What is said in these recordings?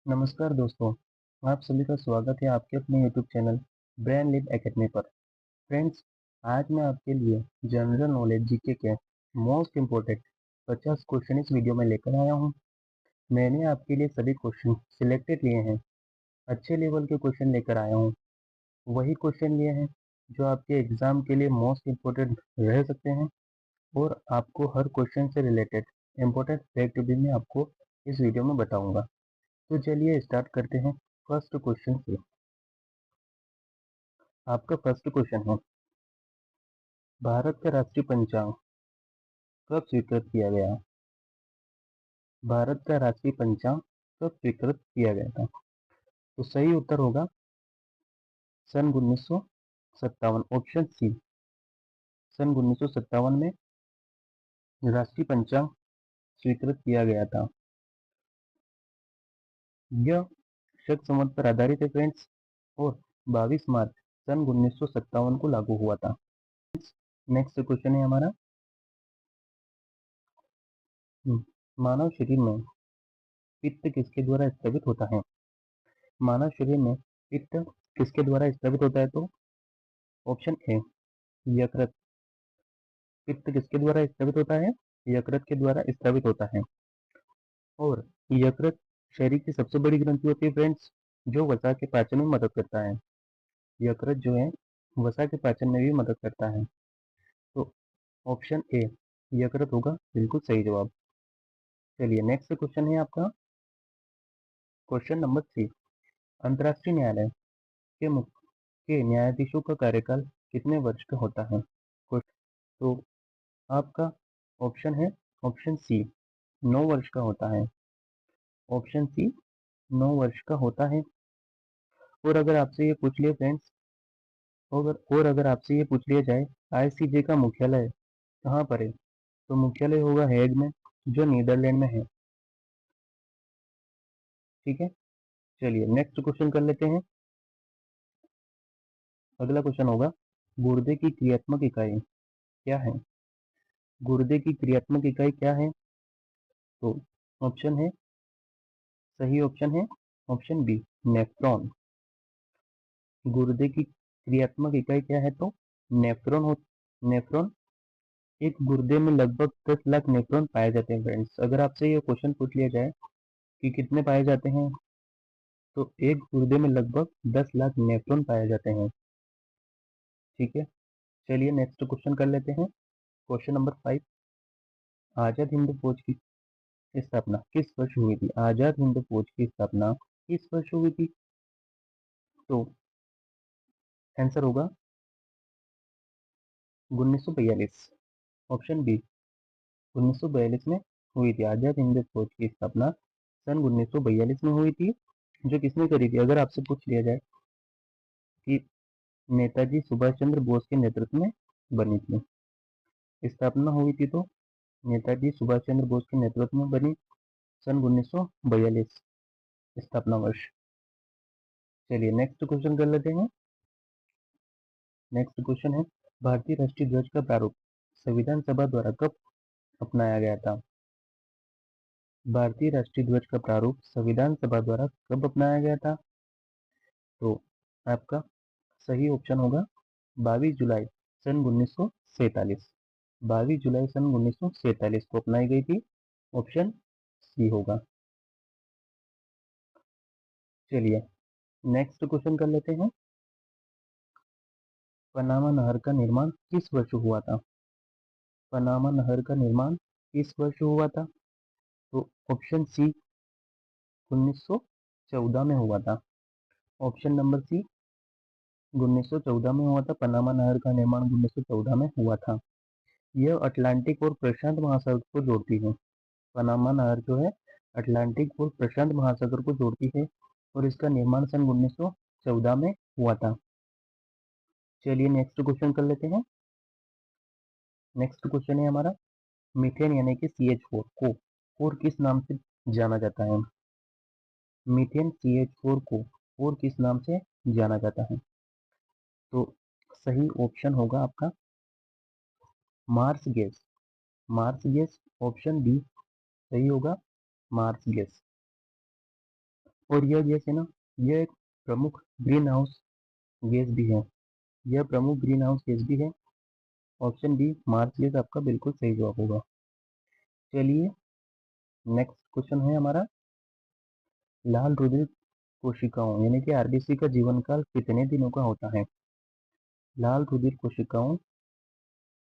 नमस्कार दोस्तों, आप सभी का स्वागत है आपके अपने YouTube channel brain live academy पर। फ्रेंड्स, आज मैं आपके लिए जनरल नॉलेज जीके के मोस्ट इम्पोर्टेंट 50 क्वेश्चन इस वीडियो में लेकर आया हूं। मैंने आपके लिए सभी क्वेश्चन सिलेक्टेड लिए हैं, अच्छे लेवल के क्वेश्चन लेकर आया हूं। वही क्वेश्चन लिए हैं जो आपके एग्जाम के लिए मोस्ट इम्पोर्टेंट रह सकते हैं और आपको हर क्वेश्चन से रिलेटेड इम्पोर्टेंट फैक्ट भी मैं आपको इस वीडियो में बताऊंगा। तो चलिए स्टार्ट करते हैं फर्स्ट क्वेश्चन से। आपका फर्स्ट क्वेश्चन है, भारत का राष्ट्रीय पंचांग कब स्वीकृत किया गया? भारत का राष्ट्रीय पंचांग कब स्वीकृत किया गया था? तो सही उत्तर होगा सन 1957, ऑप्शन सी। सन 1957 में राष्ट्रीय पंचांग स्वीकृत किया गया था। यह शक संवत पर आधारित है फ्रेंड्स, और 22 मार्च सन 1957 को लागू हुआ था। नेक्स्ट क्वेश्चन है हमारा, मानव शरीर में पित्त किसके द्वारा स्रावित होता है? मानव शरीर में पित्त किसके द्वारा स्रावित होता है? तो ऑप्शन ए, यकृत। पित्त किसके द्वारा स्रावित होता है? यकृत के द्वारा स्रावित होता है। और यकृत शरीर की सबसे बड़ी ग्रंथि होती है फ्रेंड्स, जो वसा के पाचन में मदद करता है। यकृत जो है वसा के पाचन में भी मदद करता है। तो ऑप्शन ए, यकृत होगा बिल्कुल सही जवाब। चलिए नेक्स्ट क्वेश्चन है आपका, क्वेश्चन नंबर 3। अंतर्राष्ट्रीय न्यायालय के न्यायाधीशों का कार्यकाल कितने वर्ष का होता है? तो आपका ऑप्शन है ऑप्शन सी, 9 वर्ष का होता है। ऑप्शन सी, 9 वर्ष का होता है। और अगर आपसे ये पूछ लिया फ्रेंड्स, अगर आपसे ये पूछ लिया जाए आईसीजे का मुख्यालय कहाँ पर है, तो मुख्यालय होगा हेग में, जो नीदरलैंड में है। ठीक है, चलिए नेक्स्ट क्वेश्चन कर लेते हैं। अगला क्वेश्चन होगा, गुर्दे की क्रियात्मक इकाई क्या है? गुर्दे की क्रियात्मक इकाई क्या है? तो ऑप्शन है, सही ऑप्शन है ऑप्शन बी, नेफ्रॉन। गुर्दे की क्रियात्मक इकाई क्या है? तो नेफ्रॉन। एक गुर्दे में लगभग 10 लाख नेफ्रॉन पाए जाते हैं फ्रेंड्स। अगर आपसे ये क्वेश्चन पूछ लिया जाए कि कितने पाए जाते हैं, तो एक गुर्दे में लगभग 10 लाख नेफ्रॉन पाए जाते हैं। ठीक है, चलिए नेक्स्ट क्वेश्चन कर लेते हैं। Question number 5। आजाद हिंद फौज की स्थापना किस वर्ष हुई थी? आजाद हिंद फौज की स्थापना किस वर्ष हुई थी? तो आंसर होगा 1942, ऑप्शन बी, 1942 में हुई थी। आजाद हिंद फौज की स्थापना सन 1942 में हुई थी। जो किसने करी थी? अगर आपसे पूछ लिया जाए कि नेताजी सुभाष चंद्र बोस के नेतृत्व में बनी थी, स्थापना हुई थी, तो नेताजी सुभाष चंद्र बोस के नेतृत्व में बनी सन 1942 स्थापना वर्ष। चलिए नेक्स्ट क्वेश्चन कर लेते हैं। नेक्स्ट क्वेश्चन है, भारतीय राष्ट्रीय ध्वज का प्रारूप संविधान सभा द्वारा कब अपनाया गया था? भारतीय राष्ट्रीय ध्वज का प्रारूप संविधान सभा द्वारा कब अपनाया गया था? तो आपका सही ऑप्शन होगा 22 जुलाई सन 1947। 22 जुलाई सन 1947 को अपनाई गई थी। ऑप्शन सी होगा। चलिए नेक्स्ट क्वेश्चन कर लेते हैं। पनामा नहर का निर्माण किस वर्ष हुआ था? पनामा नहर का निर्माण किस वर्ष हुआ था? तो ऑप्शन सी, 1914 में हुआ था। ऑप्शन नंबर सी, 1914 में हुआ था। पनामा नहर का निर्माण 1914 में हुआ था। यह अटलांटिक और प्रशांत महासागर को जोड़ती है। पनामा नहर जो है अटलांटिक और प्रशांत महासागर को जोड़ती है, और इसका निर्माण सन 1914 में हुआ था। चलिए नेक्स्ट क्वेश्चन कर लेते हैं। नेक्स्ट क्वेश्चन है हमारा, मीथेन यानी कि CH4 को और किस नाम से जाना जाता है? मीथेन CH4 को और किस नाम से जाना जाता है? तो सही ऑप्शन होगा आपका Mars gas. Mars gas, option B सही होगा, मार्स गैस। और यह गैस है ना, यह एक प्रमुख ग्रीन हाउस गैस भी है, यह प्रमुख ग्रीन हाउस गैस भी है। ऑप्शन बी मार्च गैस आपका बिल्कुल सही जवाब होगा। चलिए नेक्स्ट क्वेश्चन है हमारा, लाल रुधिर कोशिकाओं यानी कि आरबीसी का जीवन काल कितने दिनों का होता है? लाल रुधिर कोशिकाओं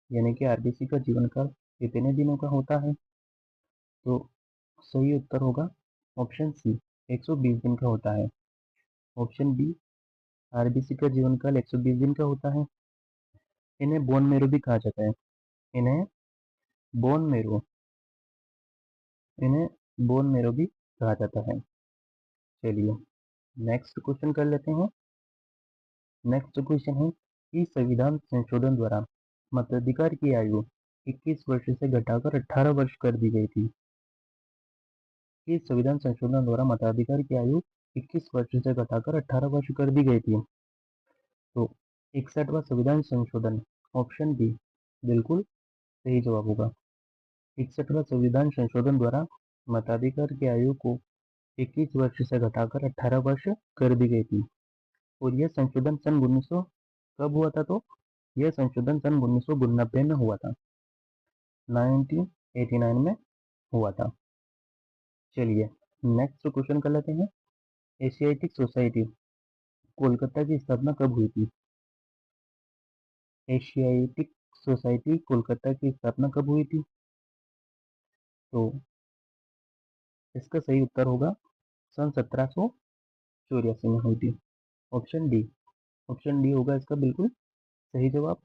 यानी कि आरबीसी का जीवन काल कितने दिनों का होता है? तो सही उत्तर होगा ऑप्शन सी 120 दिन का होता है। ऑप्शन बी आरबीसी का जीवन काल 120 दिन का होता है। इन्हें बोन मेरो भी कहा जाता है, इन्हें बोन मेरो इन्हें बोन मेरो भी कहा जाता है। चलिए नेक्स्ट क्वेश्चन कर लेते हैं। नेक्स्ट क्वेश्चन है कि संविधान संशोधन द्वारा मताधिकार की आयु 21 वर्ष से घटाकर 18 वर्ष कर दी गई थी। कि संविधान संशोधन द्वारा मताधिकार की आयु 21 वर्ष से घटाकर 18 वर्ष कर दी गई थी। तो 61वां संविधान संशोधन ऑप्शन बी बिल्कुल सही जवाब होगा। 61वां संविधान संशोधन द्वारा मताधिकार की आयु को 21 वर्ष से घटाकर 18 वर्ष कर दी गई थी। और यह संशोधन सन 1900 कब हुआ था? तो यह संशोधन सन 1992 में हुआ था, 1989 में हुआ था। चलिए नेक्स्ट क्वेश्चन कर लेते हैं। एशियाटिक सोसाइटी कोलकाता की स्थापना कब हुई थी? एशियाटिक सोसाइटी कोलकाता की स्थापना कब हुई थी? तो इसका सही उत्तर होगा सन 1784 में हुई थी। ऑप्शन डी होगा इसका बिल्कुल सही जवाब।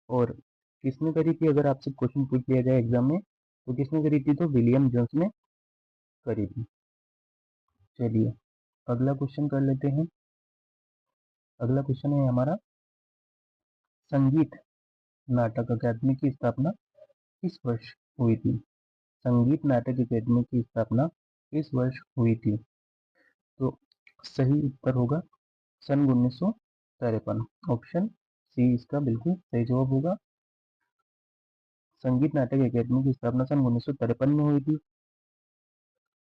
और किसने करी थी? अगर आपसे क्वेश्चन पूछ लिया जाए एग्जाम में तो किसने करी थी? तो विलियम जोन्स ने करी थी। चलिए अगला क्वेश्चन कर लेते हैं। अगला क्वेश्चन है हमारा, संगीत नाटक अकादमी की स्थापना किस वर्ष हुई थी? संगीत नाटक अकादमी की स्थापना किस वर्ष हुई थी? तो सही उत्तर होगा सन 1953। ऑप्शन सी इसका बिल्कुल सही जवाब होगा। संगीत नाटक अकादमी की स्थापना सन 1953 में हुई थी।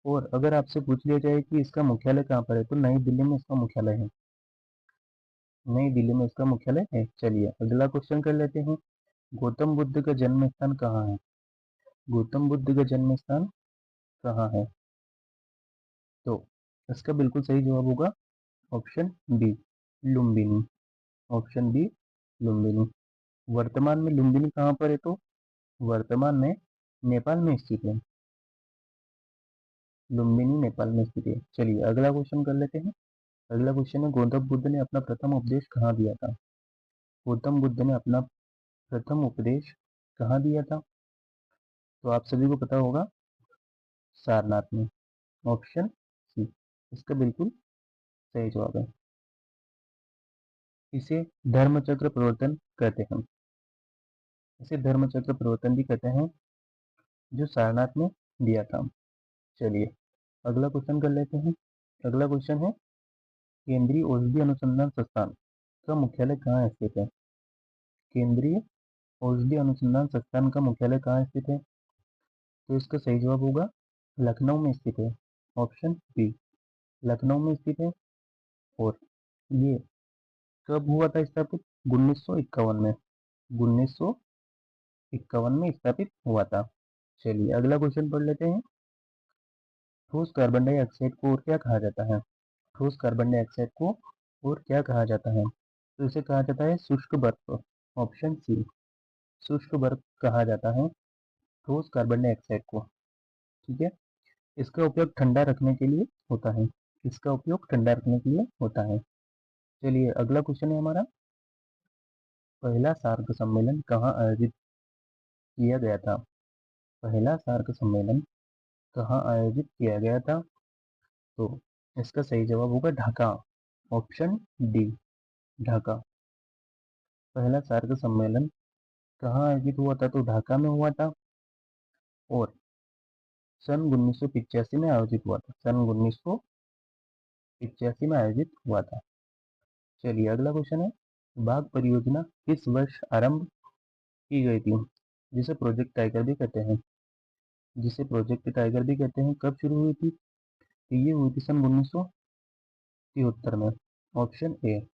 और अगर आपसे पूछ लिया जाए कि इसका मुख्यालय कहाँ पर है, तो नई दिल्ली में इसका मुख्यालय है, नई दिल्ली में इसका मुख्यालय है। चलिए अगला क्वेश्चन कर लेते हैं। गौतम बुद्ध का जन्म स्थान कहाँ है? गौतम बुद्ध का जन्म स्थान कहाँ है? तो इसका बिल्कुल सही जवाब होगा option B Lumbini. Option B Lumbini. वर्तमान में लुम्बिनी कहाँ पर है? तो वर्तमान में नेपाल में स्थित है, लुम्बिनी नेपाल में स्थित है। चलिए अगला क्वेश्चन कर लेते हैं। अगला क्वेश्चन है, गौतम बुद्ध ने अपना प्रथम उपदेश कहाँ दिया था? गौतम बुद्ध ने अपना प्रथम उपदेश कहाँ दिया था? तो आप सभी को पता होगा सारनाथ में। ऑप्शन सी इसका बिल्कुल सही जवाब है। इसे धर्मचक्र प्रवर्तन कहते हैं, इसे धर्मचक्र प्रवर्तन भी कहते हैं, जो सारनाथ में दिया था। चलिए अगला क्वेश्चन कर लेते हैं। अगला क्वेश्चन है, केंद्रीय औषधि अनुसंधान संस्थान का मुख्यालय कहाँ स्थित है? केंद्रीय औषधि अनुसंधान संस्थान का मुख्यालय कहाँ स्थित है? तो इसका सही जवाब होगा लखनऊ में स्थित है। ऑप्शन बी लखनऊ में स्थित है। और ये कब हुआ था स्थापित? 1951 में, 1951 में स्थापित हुआ था। चलिए अगला क्वेश्चन पढ़ लेते हैं। ठोस कार्बन डाइऑक्साइड को और क्या कहा जाता है? ठोस कार्बन डाइऑक्साइड को और क्या कहा जाता है? तो इसे कहा जाता है शुष्क बर्फ। ऑप्शन सी शुष्क बर्फ कहा जाता है ठोस कार्बन डाइऑक्साइड को। ठीक है, इसका उपयोग ठंडा रखने के लिए होता है, इसका उपयोग ठंडा रखने के लिए होता है। चलिए अगला क्वेश्चन है हमारा, पहला सार्क सम्मेलन कहाँ आयोजित किया गया था? पहला सार्क सम्मेलन कहाँ आयोजित किया गया था? तो इसका सही जवाब होगा ढाका। Option D Dhaka. पहला सार्क सम्मेलन कहाँ आयोजित हुआ था? तो ढाका में हुआ था। और सन 1985 में आयोजित हुआ था, सन 1985 में आयोजित हुआ था। चलिए अगला क्वेश्चन है, बाघ परियोजना किस वर्ष आरंभ की गई थी? जिसे प्रोजेक्ट टाइगर भी कहते हैं, जिसे प्रोजेक्ट टाइगर भी कहते हैं, कब शुरू हुई थी? तो ये हुई थी सन 1973 में। Option A.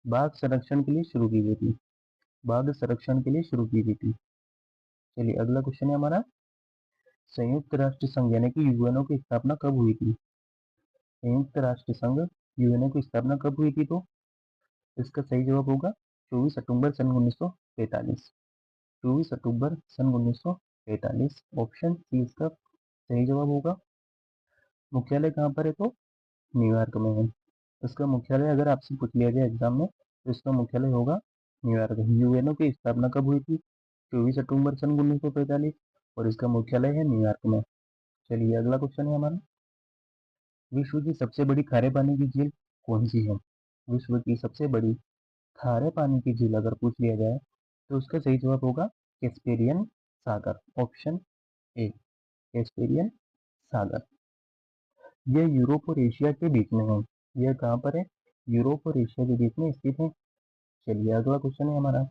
बाघ संरक्षण के लिए शुरू की गई थी। बाघ संरक्षण के लिए शुरू की गई थी। चलिए अगला क्वेश्चन है हमारा, संयुक्त राष्ट्र संघ यानी कि यूएनओ की स्थापना कब हुई थी? संयुक्त राष्ट्र संघ यूएनओ की स्थापना कब हुई थी? तो इसका सही जवाब होगा 24 अक्टूबर सन 1945। 24 अक्टूबर सन 1945। ऑप्शन सी इसका सही जवाब होगा। मुख्यालय कहाँ पर है? तो न्यूयॉर्क में है। इसका मुख्यालय अगर आपसे पूछ लिया जाए एग्जाम में तो इसका मुख्यालय होगा न्यूयॉर्क। यूएनओ की स्थापना कब हुई थी? 24 अक्टूबर सन 1945 और इसका मुख्यालय है न्यूयॉर्क में। चलिए अगला क्वेश्चन है हमारा, विश्व की सबसे बड़ी खारे पानी की झील कौन सी है? विश्व की सबसे बड़ी खारे पानी की झील अगर पूछ लिया जाए तो उसका सही जवाब होगा कैस्पेरियन सागर। ऑप्शन ए, कैस्पेरियन सागर। यह यूरोप और एशिया के बीच में है। यह कहाँ पर है? यूरोप और एशिया के बीच में स्थित है। चलिए अगला क्वेश्चन है हमारा,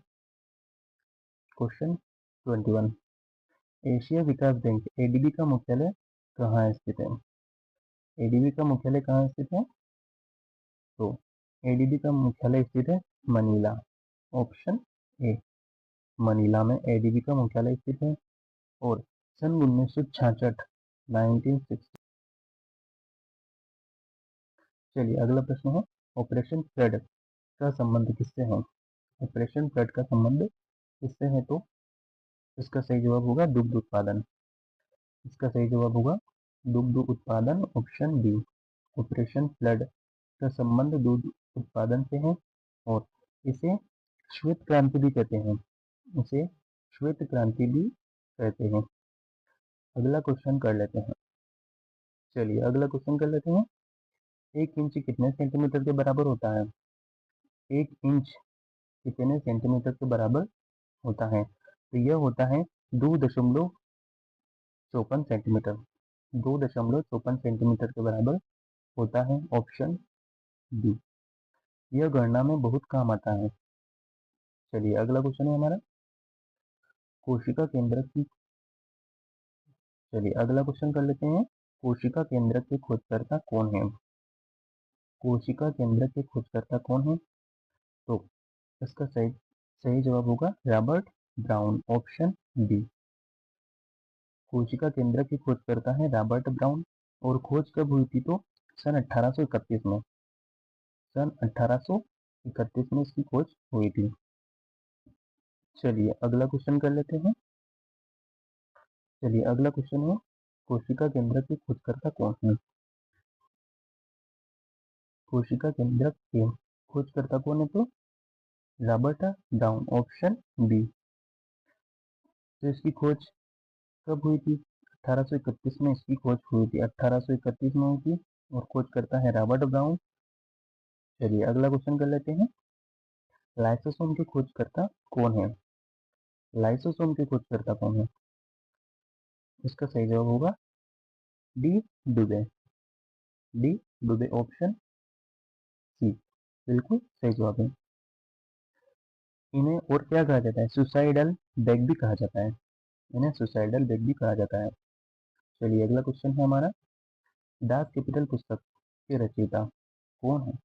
क्वेश्चन 21। एशिया विकास बैंक एडीबी का मुख्यालय कहाँ स्थित है? एडीबी का मुख्यालय कहाँ स्थित है? तो एडीबी का मुख्यालय स्थित है मनीला। ऑप्शन ए, मनीला में एडीबी का मुख्यालय स्थित है। और सन 1966 1960। चलिए अगला प्रश्न है, ऑपरेशन फ्लड का संबंध किससे है? ऑपरेशन फ्लड का संबंध किससे है? तो इसका सही जवाब होगा दुग्ध उत्पादन। इसका सही जवाब होगा दुग्ध उत्पादन। ऑप्शन बी, ऑपरेशन फ्लड का संबंध दूध उत्पादन से है और इसे श्वेत क्रांति भी कहते हैं। इसे श्वेत क्रांति भी कहते हैं। अगला क्वेश्चन कर लेते हैं। चलिए अगला क्वेश्चन कर लेते हैं, एक इंच कितने सेंटीमीटर के बराबर होता है? एक इंच कितने सेंटीमीटर के बराबर होता है? तो यह होता है 2.54 सेंटीमीटर। 2.54 सेंटीमीटर के बराबर होता है। ऑप्शन बी, यह गणना में बहुत काम आता है। चलिए अगला क्वेश्चन है हमारा, कोशिका केंद्रक की। चलिए अगला क्वेश्चन कर लेते हैं, कोशिका केंद्रक के खोजकर्ता कौन है? कोशिका केंद्रक के खोजकर्ता कौन है? तो इसका सही सही जवाब होगा रॉबर्ट ब्राउन। ऑप्शन बी, कोशिका केंद्रक के खोजकर्ता है रॉबर्ट ब्राउन। और खोज कब हुई थी? तो सन 1831 में। सन 1831 में इसकी खोज हुई थी। चलिए अगला क्वेश्चन कर लेते हैं। चलिए अगला क्वेश्चन है, कोशिका केंद्रक के खोजकर्ता कौन है? कोशिका केंद्रक के खोजकर्ता कौन है? तो रॉबर्ट ब्राउन। Option B. तो इसकी खोज कब हुई थी? 1831 में इसकी खोज हुई थी। 1831 में हुई थी और खोज करता है रॉबर्ट ब्राउन। चलिए अगला क्वेश्चन कर लेते हैं, लाइसोसोम के खोजकर्ता कौन है? लाइसोसोम के खोजकर्ता कौन है? इसका सही जवाब होगा D Dubey. D Dubey. Option C बिल्कुल सही जवाब है। इन्हें और क्या कहा जाता है? सुसाइडल बैग भी कहा जाता है। इन्हें सुसाइडल बैग भी कहा जाता है। चलिए अगला क्वेश्चन है हमारा, दास कैपिटल पुस्तक के रचयिता कौन है?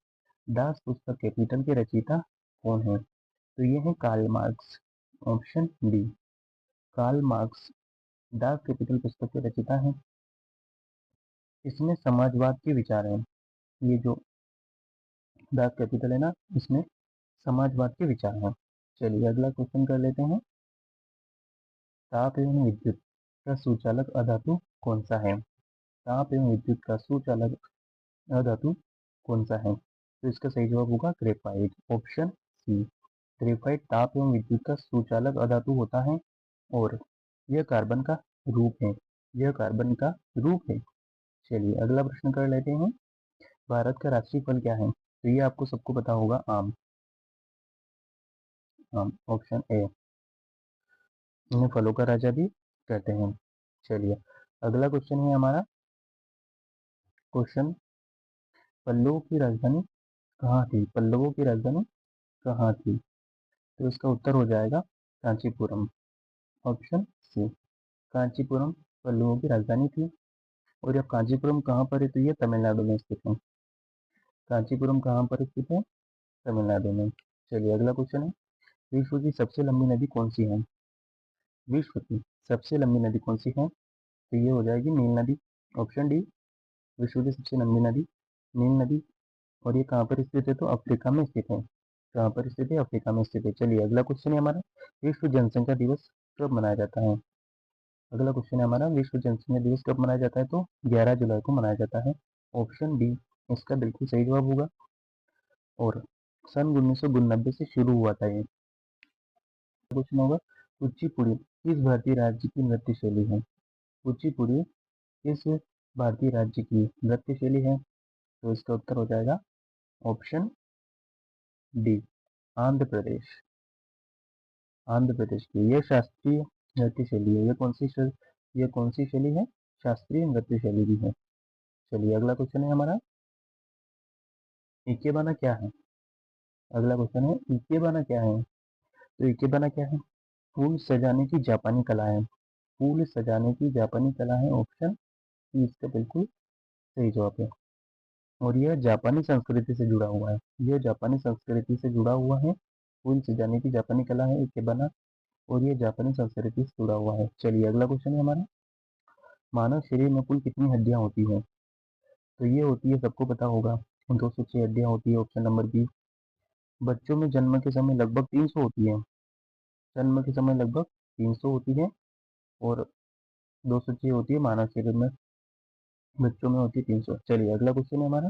दास पुस्तक कैपिटल के रचयिता कौन है? तो ये है Karl Marx. Option D, Karl Marx Das Kapital पुस्तक के रचयिता हैं। इसमें समाजवाद के विचार हैं। ये जो दास कैपिटल है ना, इसमें समाजवाद के विचार हैं। चलिए अगला क्वेश्चन कर लेते हैं, ताप एवं विद्युत का सुचालक अधातु कौन सा है? ताप एवं विद्युत का सुचालक अधातु कौन सा है? तो इसका सही जवाब होगा ग्रेफाइट। ऑप्शन सी, ग्रेफाइट ताप एवं विद्युत का सुचालक अधातु होता है और यह कार्बन का रूप है। यह कार्बन का रूप है। चलिए अगला प्रश्न कर लेते हैं, भारत का राष्ट्रीय फल क्या है? तो ये आपको सबको पता होगा, आम। आम। ऑप्शन ए, इन्हें फलों का राजा भी कहते हैं। चलिए अगला क्वेश्चन है हमारा, क्वेश्चन, पल्लवों की राजधानी कहाँ थी? पल्लवों की राजधानी कहाँ थी? तो इसका उत्तर हो जाएगा कांचीपुरम। ऑप्शन सी, कांचीपुरम पल्लवों की राजधानी थी। और यह कांचीपुरम कहाँ पर है? तो ये तमिलनाडु में स्थित है। कांचीपुरम कहाँ पर स्थित है? तमिलनाडु में। चलिए अगला क्वेश्चन है, विश्व की सबसे लंबी नदी कौन सी है? विश्व की सबसे लंबी नदी कौन सी है? तो ये हो जाएगी नील नदी। ऑप्शन डी, विश्व की सबसे लंबी नदी नील नदी। और ये कहाँ पर स्थित है? तो अफ्रीका में स्थित है। कहाँ पर स्थित है? अफ्रीका में स्थित है। चलिए अगला क्वेश्चन है हमारा, विश्व जनसंख्या दिवस कब मनाया जाता है? अगला क्वेश्चन है हमारा, विश्व जनसंख्या दिवस कब मनाया जाता है? तो 11 जुलाई को मनाया जाता है। ऑप्शन डी इसका बिल्कुल सही जवाब होगा। और सन 1992 से शुरू हुआ था ये। क्वेश्चन होगा, कुचिपुड़ी किस भारतीय राज्य की नृत्य शैली है? कुचिपुड़ी किस भारतीय राज्य की नृत्य शैली है? तो इसका उत्तर हो जाएगा ऑप्शन डी, आंध्र प्रदेश। आंध्र प्रदेश की यह शास्त्रीय नृत्य शैली है। ये कौन सी शैली है? शास्त्रीय नृत्य शैली भी है। चलिए अगला क्वेश्चन है हमारा, इकेबाना क्या है? अगला क्वेश्चन है, इकेबाना क्या है? तो इकेबाना क्या है? फूल सजाने की जापानी कला है। फूल सजाने की जापानी कला है। ऑप्शन सी इसका बिल्कुल सही जवाब है। और यह जापानी संस्कृति से जुड़ा हुआ है। यह जापानी संस्कृति से जुड़ा हुआ है। फूल सजाने की जापानी कला है इकेबाना, और ये जापानी संस्कृति से जुड़ा हुआ है। चलिए अगला क्वेश्चन है हमारा, मानव शरीर में कुल कितनी हड्डियां होती हैं? तो ये होती है, सबको पता होगा, 206 हड्डियां होती है। Option number B. बच्चों में जन्म के समय लगभग 300 होती है। जन्म के समय लगभग 300 होती है, और 206 होती है मानव शरीर में। बच्चों में होती है 300। चलिए अगला क्वेश्चन है हमारा,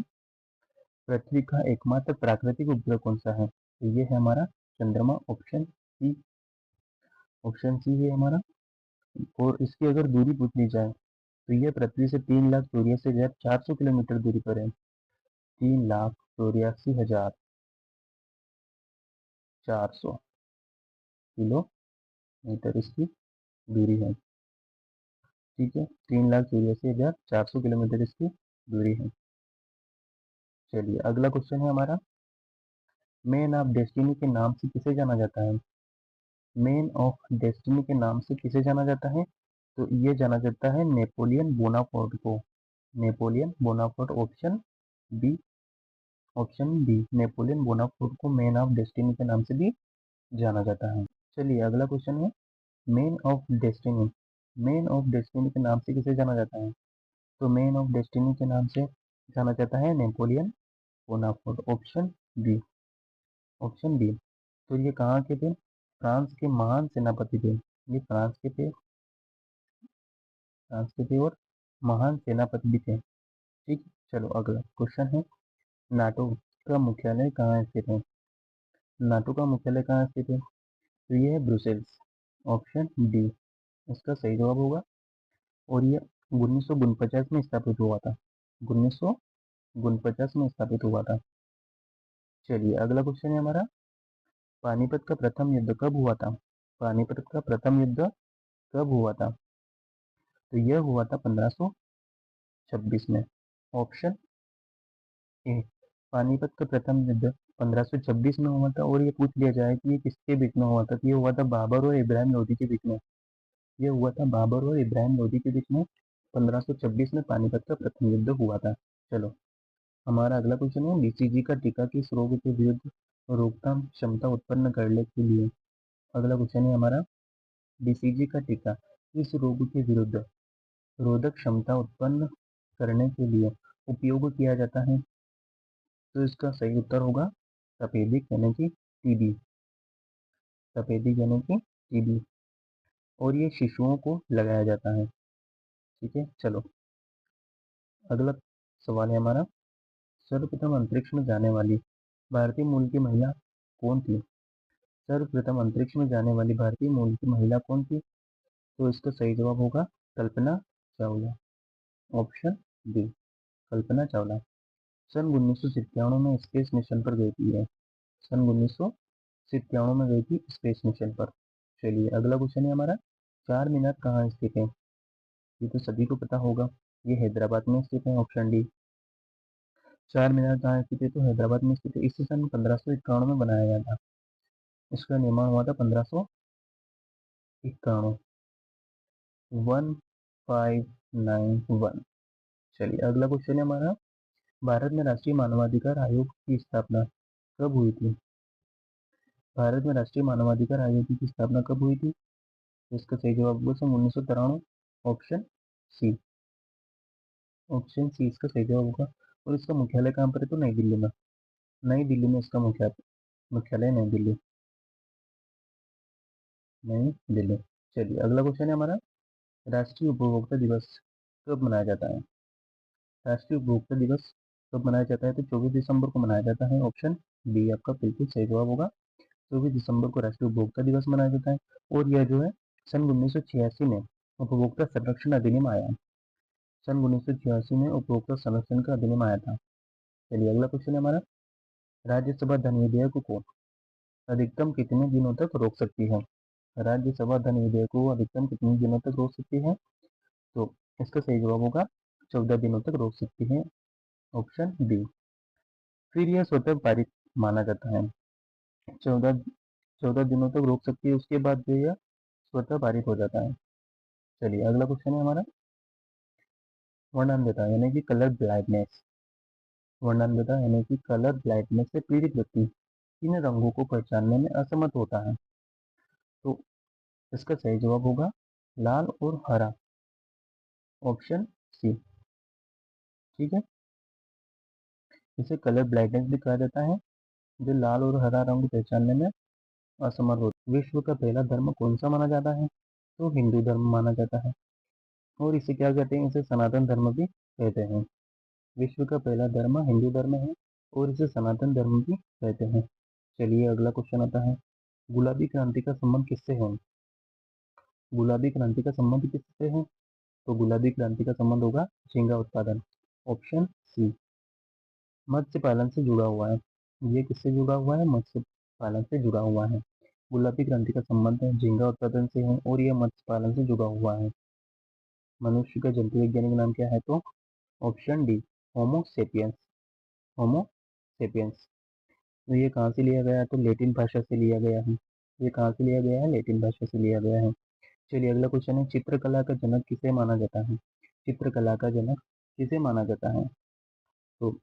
पृथ्वी का एकमात्र प्राकृतिक उपग्रह कौन सा है? तो ये है हमारा चंद्रमा। Option C. ऑप्शन सी है हमारा। और इसकी अगर दूरी पूछ ली जाए, तो ये पृथ्वी से 3,84,400 किलोमीटर दूरी पर है। 3,84,400 किलोमीटर इसकी दूरी है। ठीक है, 3,84,400 किलोमीटर इसकी दूरी है। चलिए अगला क्वेश्चन है हमारा, मैन ऑफ डेस्टिनी के नाम से किसे जाना जाता है? मैन ऑफ डेस्टिनी के नाम से किसे जाना जाता है? तो ये जाना जाता है नेपोलियन बोनापार्ट को। Napoleon Bonaparte. Option B. Option B, Napoleon Bonaparte को मैन ऑफ डेस्टिनी के नाम से भी जाना जाता है। चलिए अगला क्वेश्चन है, man of destiny. Man of destiny के नाम से किसे जाना जाता है? तो मैन ऑफ डेस्टिनी के नाम से जाना जाता है Napoleon Bonaparte. Option B. Option B. तो ये कहाँ के थे? फ्रांस के महान सेनापति थे। ये फ्रांस के थे और महान सेनापति भी थे। ठीक। चलो अगला क्वेश्चन है, नाटो का मुख्यालय कहाँ स्थित है? नाटो का मुख्यालय कहाँ स्थित है? तो ये है ब्रुसेल्स। ऑप्शन डी इसका सही जवाब होगा। और ये 1949 में स्थापित हुआ था। 1949 में स्थापित हुआ था। चलिए अगला क्वेश्चन है हमारा, पानीपत का प्रथम युद्ध कब हुआ था? पानीपत का प्रथम युद्ध कब हुआ था? तो यह हुआ था 1526 में। ऑप्शन ए, पानीपत का प्रथम युद्ध 1526 में हुआ था। और ये पूछ लिया जाए कि ये किसके बीच में हुआ था, तो ये हुआ था बाबर और इब्राहिम लोदी के बीच में। ये हुआ था बाबर और इब्राहिम लोदी के बीच में। 1526 में पानीपत का प्रथम युद्ध हुआ था। चलो हमारा अगला क्वेश्चन है, बीसीजी का टीका किस रोग के विरुद्ध रोकथाम क्षमता उत्पन्न करने के लिए? अगला क्वेश्चन है हमारा, बीसीजी का टीका किस रोग के विरुद्ध रोधक क्षमता उत्पन्न करने के लिए उपयोग किया जाता है? तो इसका सही उत्तर होगा तपेदिक यानी कि टीबी। तपेदिक यानी कि टीबी। और ये शिशुओं को लगाया जाता है। ठीक है। चलो अगला सवाल है हमारा, सर्वप्रथम अंतरिक्ष में जाने वाली भारतीय मूल की महिला कौन थी? सर्वप्रथम अंतरिक्ष में जाने वाली भारतीय मूल की महिला कौन थी? तो इसका सही जवाब होगा कल्पना चावला। Option B, Kalpana Chawla. सन 1997 में स्पेस मिशन पर गई थी। सन 1997 में गई थी स्पेस मिशन पर। चलिए अगला क्वेश्चन है हमारा, चार मीनार कहाँ स्थित है? ये तो सभी को पता होगा, ये हैदराबाद में स्थित है। Option D. चार मीनार कहाँ स्थित है? तो हैदराबाद में स्थित है। इसे सन 1591 में बनाया गया था। इसका निर्माण हुआ था 1591। 1591। चलिए अगला क्वेश्चन है हमारा, भारत में राष्ट्रीय मानवाधिकार आयोग की स्थापना कब हुई थी? भारत में राष्ट्रीय मानवाधिकार आयोग की स्थापना कब हुई थी? इसका सही जवाब होगा सन 1993। Option C. ऑप्शन सी इसका सही जवाब होगा। और इसका मुख्यालय कहाँ पर है? तो नई दिल्ली में। नई दिल्ली में इसका मुख्यालय नई दिल्ली। नई दिल्ली। चलिए अगला क्वेश्चन है हमारा, राष्ट्रीय उपभोक्ता दिवस कब मनाया जाता है? राष्ट्रीय उपभोक्ता दिवस कब मनाया जाता है? तो 24 दिसंबर को मनाया जाता है। ऑप्शन बी आपका बिल्कुल सही जवाब होगा। 24 दिसंबर को राष्ट्रीय उपभोक्ता दिवस मनाया जाता है। और यह जो है सन 1986 में उपभोक्ता संरक्षण अधिनियम आया। सन 1986 में उपभोक्ता संरक्षण का अधिनियम आया था। चलिए अगला क्वेश्चन है हमारा, राज्यसभा धन विधेयक को अधिकतम कितने दिनों तक रोक सकती है? राज्यसभा धन विधेयक को अधिकतम कितने दिनों तक रोक सकती है? तो इसका सही जवाब होगा 14 दिनों तक रोक सकती है। Option B. फिर यह स्वतः पारित माना जाता है। 14 दिनों तक रोक सकती है, उसके बाद जो यह स्वतः पारित हो जाता है। चलिए अगला क्वेश्चन है हमारा, वर्णनदेता यानी कि कलर ब्लाइंडनेस। वर्णनदेता यानी कि कलर ब्लाइंडनेस से पीड़ित व्यक्ति किन रंगों को पहचानने में असमर्थ होता है? तो इसका सही जवाब होगा लाल और हरा। Option C. ठीक है, इसे कलर ब्लाइंडनेस भी कहा जाता है, जो लाल और हरा रंग पहचानने में असमर्थ होता है। विश्व का पहला धर्म कौन सा माना जाता है? तो हिंदू धर्म माना जाता है। और इसे क्या कहते हैं? इसे सनातन धर्म भी कहते हैं। विश्व का पहला धर्म हिंदू धर्म है और इसे सनातन धर्म भी कहते हैं। चलिए अगला क्वेश्चन आता है, गुलाबी क्रांति का संबंध किससे है? गुलाबी क्रांति का संबंध किससे है? तो गुलाबी क्रांति का संबंध होगा झींगा उत्पादन। Option C. मत्स्य पालन से जुड़ा हुआ है। ये किससे जुड़ा हुआ है? मत्स्य पालन से जुड़ा हुआ है। गुलाबी क्रांति का संबंध झींगा उत्पादन से है और यह मत्स्य पालन से जुड़ा हुआ है। मनुष्य का जंतु वैज्ञानिक नाम क्या है? तो ऑप्शन डी, होमो सेपियंस। होमो सेपियंस। तो ये कहाँ से लिया गया है? तो लैटिन भाषा से लिया गया है। ये कहाँ से लिया गया है? लैटिन भाषा से लिया गया है। चलिए अगला क्वेश्चन है, चित्रकला का जनक किसे माना जाता है? चित्रकला का जनक किसे माना जाता है? तो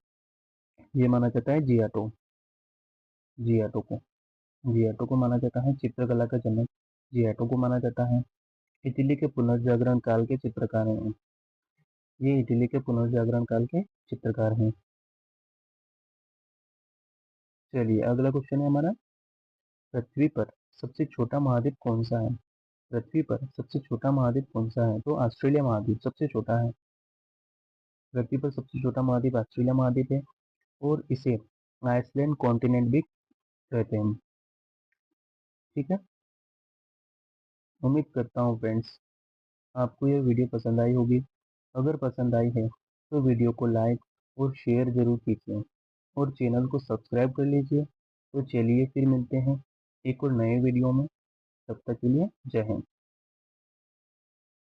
ये माना जाता है जियाटो। जियाटो को। जियाटो को माना जाता है चित्रकला का जनक। जियाटो को माना जाता है। इटली के पुनर्जागरण काल के चित्रकार हैं। ये इटली के पुनर्जागरण काल के चित्रकार हैं। चलिए अगला क्वेश्चन है हमारा, पृथ्वी पर सबसे छोटा महाद्वीप कौन सा है? पृथ्वी पर सबसे छोटा महाद्वीप कौन सा है? तो ऑस्ट्रेलिया महाद्वीप सबसे छोटा है। पृथ्वी पर सबसे छोटा महाद्वीप ऑस्ट्रेलिया महाद्वीप है और इसे आइसलैंड कॉन्टिनेंट भी कहते हैं। ठीक है, उम्मीद करता हूँ फ्रेंड्स आपको यह वीडियो पसंद आई होगी। अगर पसंद आई है तो वीडियो को लाइक और शेयर जरूर कीजिए और चैनल को सब्सक्राइब कर लीजिए। तो चलिए फिर मिलते हैं एक और नए वीडियो में। तब तक के लिए जय हिंद।